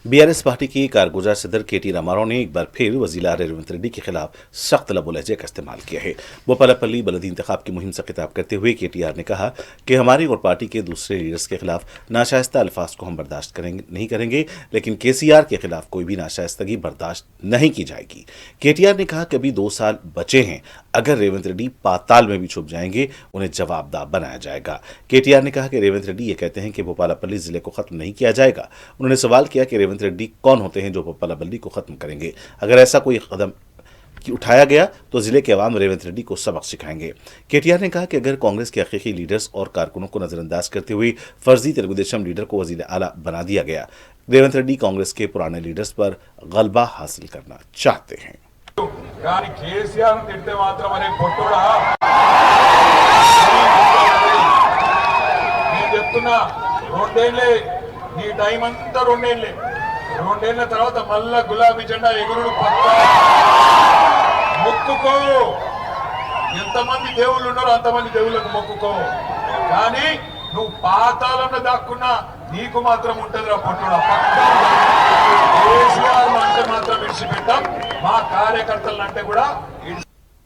BRS party की कारगुजार सदर केटी रामाराव ने एक बार फिर वजीर आला रेवंत रेड्डी के खिलाफ सख्त लबो लहजे का इस्तेमाल किया है। बोपालापल्ली बलदी इंतखाब की मुहिम से खिताब करते हुए केटीआर ने कहा कि हमारी और पार्टी के दूसरे लीडर्स के खिलाफ नाशाइस्ता अल्फाज को हम बर्दाश्त नहीं करेंगे, लेकिन केसीआर के खिलाफ कोई भी नाशाइस्तगी बर्दाश्त नहीं की जाएगी। केटीआर ने कहा कि अभी 2 साल बचे हैं, अगर रेवंत रेड्डी पाताल में भी छुप जाएंगे उन्हें जवाबदार बनाया जाएगा। केटीआर ने कहा कि रेवंत रेड्डी ये कहते हैं कि भोपालापल्ली जिले को खत्म नहीं किया जाएगा। उन्होंने सवाल किया कि रेवंत रेड्डी कौन होते हैं जो भोपालापल्ली को खत्म करेंगे। अगर ऐसा कोई कदम उठाया गया तो जिले के अवाम रेवंत रेड्डी को सबक सिखाएंगे। केटीआर ने कहा कि अगर कांग्रेस के हकीकी लीडर्स और कारकुनों को नजरअंदाज करते हुए फर्जी तेलुगुदेशम लीडर को वजीर आला बना दिया गया, रेवंत रेड्डी कांग्रेस के पुराने लीडर्स पर गलबा हासिल करना चाहते हैं। కానీ కేసీఆర్ తిడితే మాత్రం అనే పొట్టుడా నేను చెప్తున్నా, రెండేళ్లే ఈ టైం అంతా రెండేళ్ల తర్వాత మళ్ళా గులాబీ జెండా ఎగురుడు పక్క. మొక్కుకో, ఎంతమంది దేవుళ్ళు ఉన్నారో అంతమంది దేవుళ్ళకు మొక్కుకో, కానీ నువ్వు పాతాళంలో దాక్కున్నా నీకు మాత్రం ఉంటుందిరా పొట్టుడా పక్క. కేసీఆర్ అంటే మాత్రం విడిచిపెట్టాం, మా కార్యకర్తలంటే కూడా